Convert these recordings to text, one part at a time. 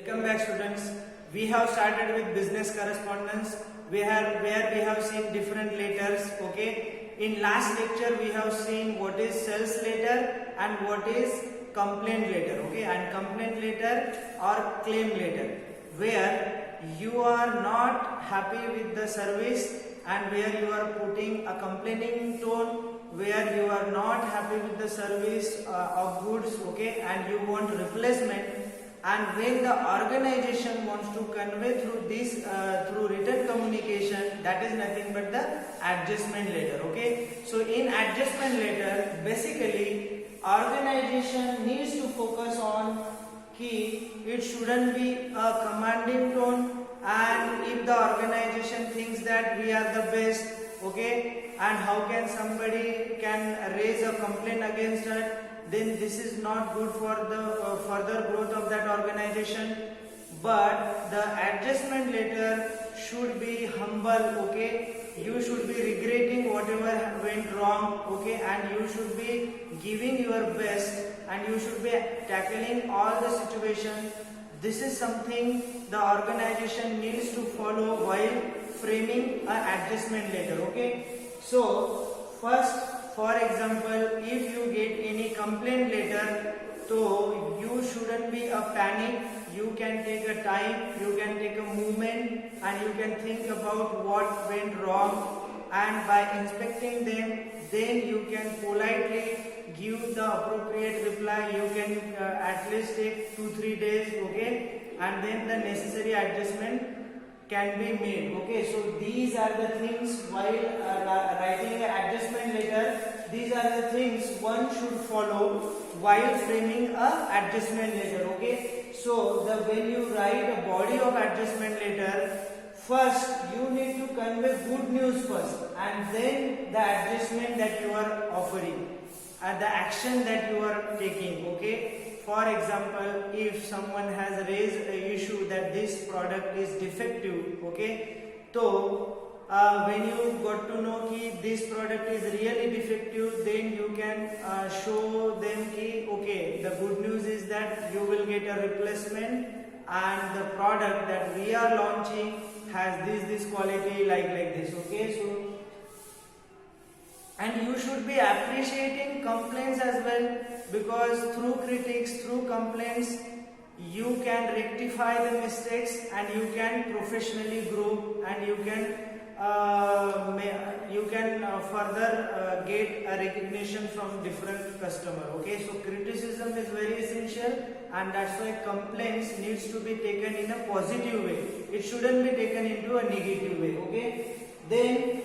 Welcome back, students. We have started with business correspondence where we have seen different letters. Okay. In last lecture we have seen what is sales letter and what is complaint letter. Okay, and complaint letter or claim letter where you are not happy with the service and where you are putting a complaining tone, where you are not happy with the service of goods, okay, and you want replacement. And when the organization wants to convey through this through written communication, that is nothing but the adjustment letter. Okay, so in adjustment letter, basically organization needs to focus on key. It shouldn't be a commanding tone, and if the organization thinks that we are the best, okay, and how can somebody can raise a complaint against us, then this is not good for the further growth of that organization. But the adjustment letter should be humble, okay, you should be regretting whatever went wrong, okay, and you should be giving your best and you should be tackling all the situations. This is something the organization needs to follow while framing an adjustment letter. Okay, so first, for example, if you get any complaint letter, so you shouldn't be a panic. You can take a time, you can take a moment, and you can think about what went wrong, and by inspecting them, then you can politely give the appropriate reply. You can at least take 2-3 days, okay, and then the necessary adjustment can be made. Okay, so these are the things while writing an adjustment letter. These are the things one should follow while framing a adjustment letter. Okay, so when you write a body of adjustment letter, first you need to convey good news first, and then the adjustment that you are offering and the action that you are taking. Okay, for example, if someone has raised an issue that this product is defective, okay, so when you got to know that this product is really defective, then you can show them that okay, the good news is that you will get a replacement, and the product that we are launching has this quality like this. Okay, so and you should be appreciating complaints as well, because through critics, through complaints, you can rectify the mistakes and you can professionally grow, and you can further get a recognition from different customer. Okay, so criticism is very essential, and that's why complaints needs to be taken in a positive way. It shouldn't be taken into a negative way. Okay, then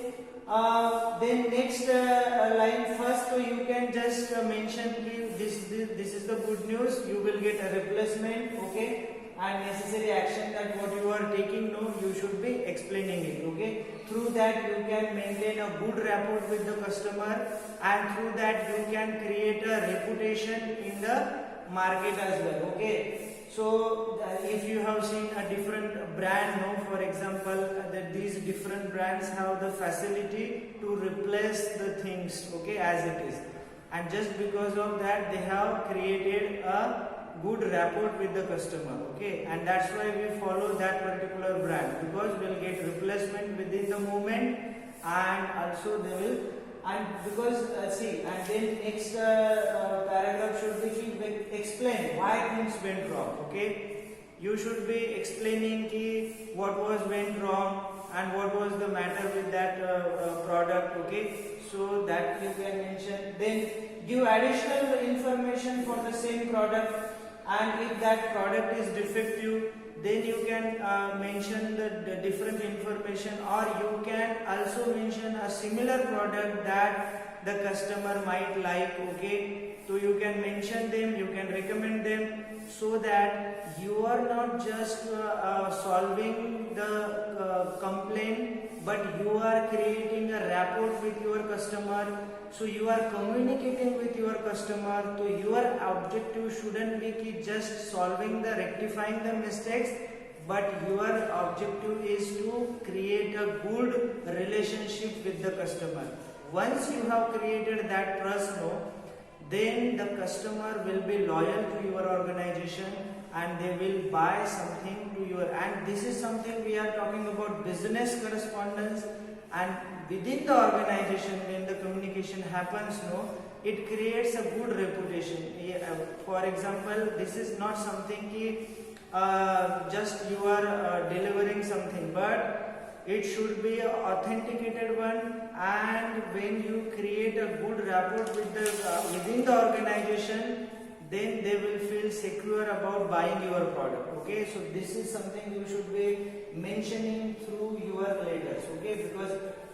next line, first, so you can just mention this is the good news, you will get a replacement, okay, and necessary action that what you are taking, no, you should be explaining it. Okay, through that you can maintain a good rapport with the customer, and through that you can create a reputation in the market as well. Okay, so if you have seen a different brand, no, for example, that these different brands have the facility to replace the things, okay, as it is, and just because of that they have created a good rapport with the customer. Okay, and that's why we follow that particular brand, because we'll get replacement within the moment, and also they will, and because see, and then next paragraph should be explain why things went wrong. Okay, you should be explaining what went wrong and what was the matter with that product. Okay, so that you can mention. Then give additional information for the same product, and if that product is defective, then you can mention the different information, or you can also mention a similar product that the customer might like. Okay, so you can mention them, you can recommend them, so that you are not just solving the complaint, but you are creating a rapport with your customer. So you are communicating with your customer. So your objective shouldn't be just solving rectifying the mistakes, but your objective is to create a good relationship with the customer. Once you have created that trust, no, then the customer will be loyal to your organization, and they will buy something to your, and this is something we are talking about business correspondence. And within the organization, when the communication happens, no, it creates a good reputation. For example, this is not something ki just you are delivering something, but it should be an authenticated one. And when you create a good rapport with the within the organization, then they will feel secure about buying your product. Okay, so this is something you should be mentioning through your letters. Okay,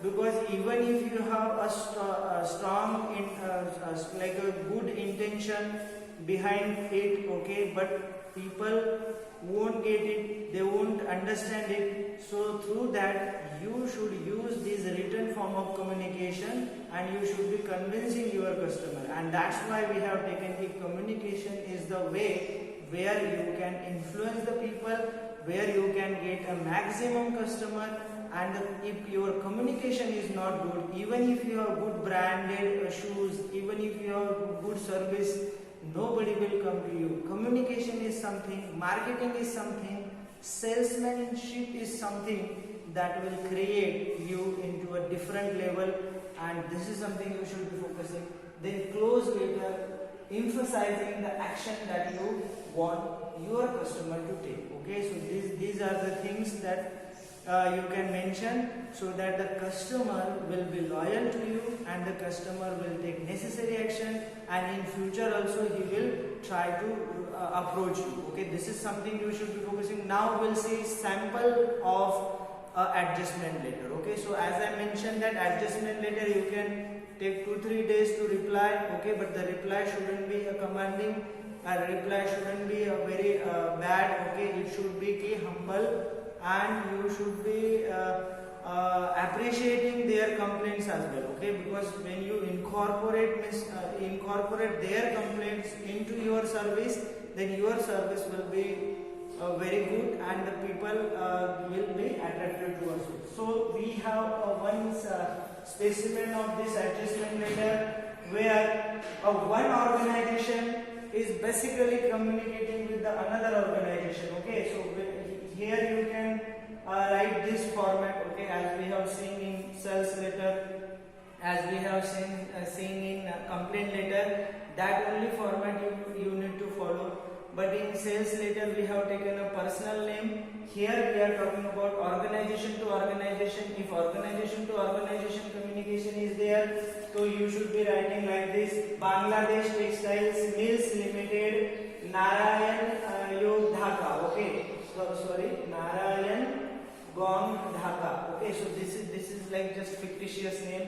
because even if you have a strong like a good intention behind it, okay, but people won't get it, they won't understand it. So through that, you should use this written form of communication, and you should be convincing your customer. And that's why we have taken the communication is the way where you can influence the people, where you can get a maximum customer. And if your communication is not good, even if you have good branded shoes, even if you have good service, nobody will come to you. Communication is something, marketing is something, salesmanship is something that will create you into a different level, and this is something you should be focusing. Then close later, emphasizing the action that you want your customer to take. Okay, so these are the things that you can mention, so that the customer will be loyal to you, and the customer will take necessary action, and in future also he will try to approach you. Okay, this is something you should be focusing. Now we'll see sample of adjustment letter. Okay, so as I mentioned that adjustment letter you can take 2-3 days to reply. Okay, but the reply shouldn't be a commanding, a reply shouldn't be a very bad. Okay, it should be humble, and you should be appreciating their complaints as well. Okay, because when you incorporate their complaints into your service, then your service will be very good, and the people will be attracted to us. So we have one specimen of this adjustment letter, where one organization is basically communicating with the another organization. Okay, so here you can write this format. Okay, as we have seen in sales letter, as we have seen in complaint letter, that only format you need to follow. But in sales letter we have taken a personal name. Here we are talking about organization to organization. If organization to organization communication is there, so you should be writing like this: Bangladesh Textiles Mills Limited, Narayan Yog Dhaka. Okay, so sorry, Narayan Gong Dhaka. Okay, so this is like just fictitious name.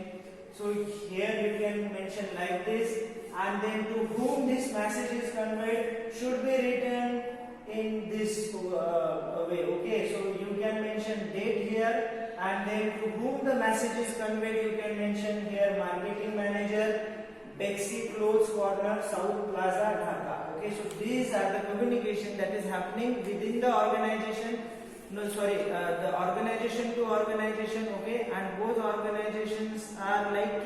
So here you can mention like this, and then to whom this message is conveyed should be written in this way. Okay, so you can mention date here, and then to whom the message is conveyed you can mention here marketing manager, Bexy Clothes Corner, South Plaza, Dhaka. Okay, so these are the communication that is happening within the organization. No, sorry, the organization to organization. Okay, and both organizations are like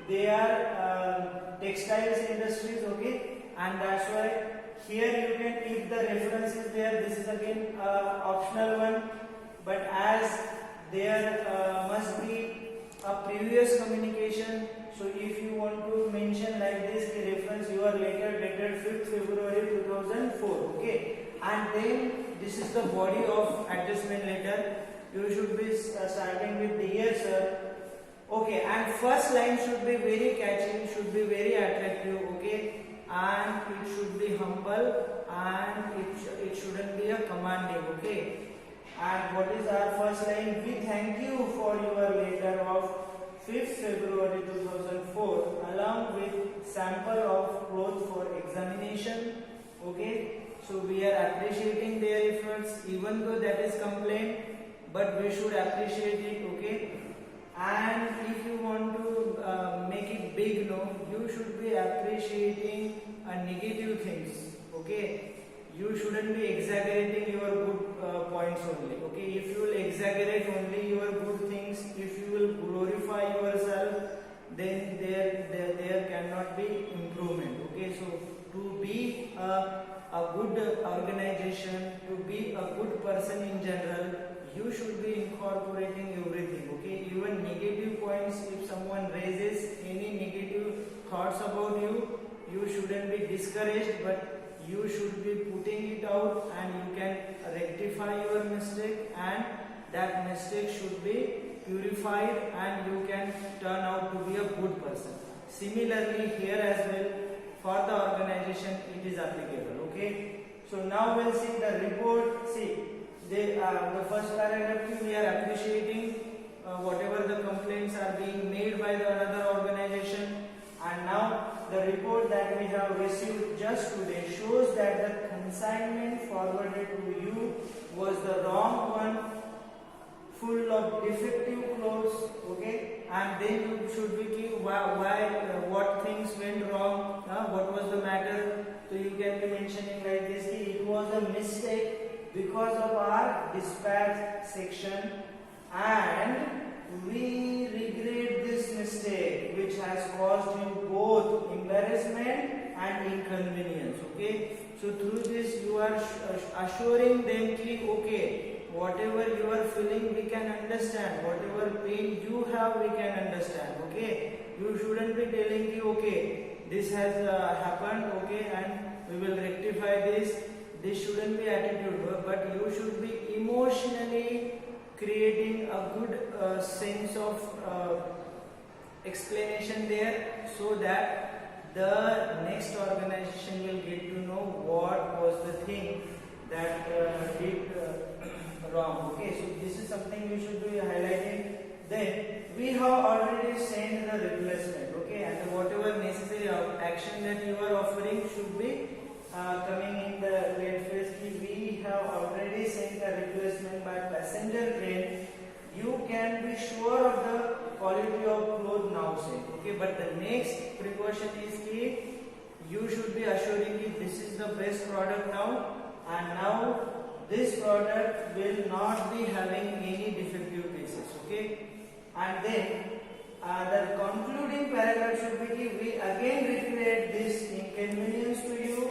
they are textiles industries. Okay, and that's why here you can, if the reference is there, this is again optional one, but as there must be a previous communication, so if you want to mention like this, the reference your letter dated 5th February 2004. Okay, and then this is the body of adjustment letter. You should be starting with dear sir. Okay, and first line should be very catchy, should be very attractive. Okay, and it should be humble, and it shouldn't be a commanding. Okay, and what is our first line? We thank you for your letter of 5th February 2004 along with sample of clothes for examination. Okay, so we are appreciating their efforts, even though that is complaint, but we should appreciate it. Okay, and if you want to make it big, no, you should be appreciating negative things. Okay, you shouldn't be exaggerating your good points only. Okay, if you will exaggerate only your good things, if you will glorify yourself, then there cannot be improvement. Okay, so to be a good organization person in general, you should be incorporating everything, okay? Even negative points, if someone raises any negative thoughts about you, you shouldn't be discouraged, but you should be putting it out, and you can rectify your mistake, and that mistake should be purified, and you can turn out to be a good person. Similarly, here as well, for the organization, it is applicable, okay? So now we'll see the report. See, the first paragraph, we are appreciating whatever the complaints are being made by the another organization, and now the report that we have received just today shows that the consignment forwarded to you was the wrong one, full of defective clothes, okay? And then you should be key what things went wrong, what was the matter. So you can be mentioning like this: it was a mistake because of our dispatch section, and we regret this mistake, which has caused you both embarrassment and inconvenience, okay? So through this you are assuring them ki, okay, whatever you are feeling we can understand, whatever pain you have we can understand, okay? You shouldn't be telling ki, okay, this has happened, okay, and we will rectify this. This shouldn't be attitude, but you should be emotionally creating a good sense of explanation there, so that the next organization will get to know what was the thing that did wrong, okay? So this is something you should be highlighting. Then we have already sent the replacement, okay, and whatever necessary action that you are offering should be coming in the red phase. We have already sent a replacement by passenger train. You can be sure of the quality of cloth now sent, okay? But the next precaution is key. You should be assuring that this is the best product now, and now this product will not be having any defective pieces, okay? And then the concluding paragraph should be key. We again regret this inconvenience to you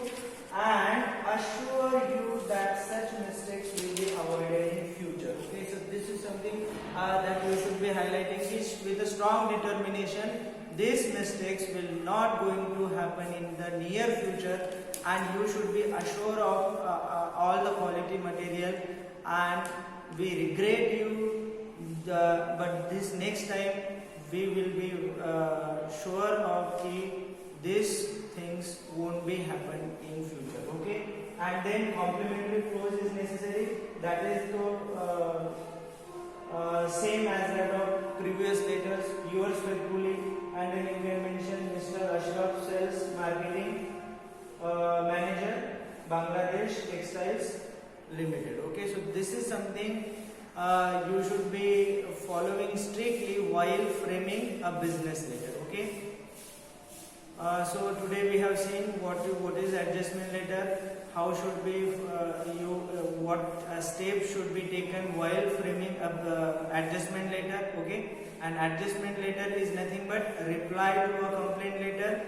and assure you that such mistakes will be avoided in future, okay? So this is something that we should be highlighting, is with a strong determination. These mistakes will not going to happen in the near future, and you should be assured of all the quality material, and we regret you, but this next time we will be sure of these things won't be happen in future, okay? And then complementary clause is necessary, that is to same as that of previous letters, yours faithfully, and then you can mention Mr. Ashraf, Sales Marketing Manager, Bangladesh Textiles Limited, okay? So this is something you should be following strictly while framing a business letter, okay? So today we have seen what is adjustment letter, how should be what steps should be taken while framing a adjustment letter, okay? And adjustment letter is nothing but reply to a complaint letter,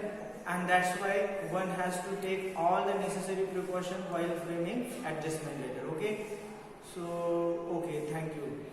and that's why one has to take all the necessary precaution while framing adjustment letter, okay? So okay, thank you.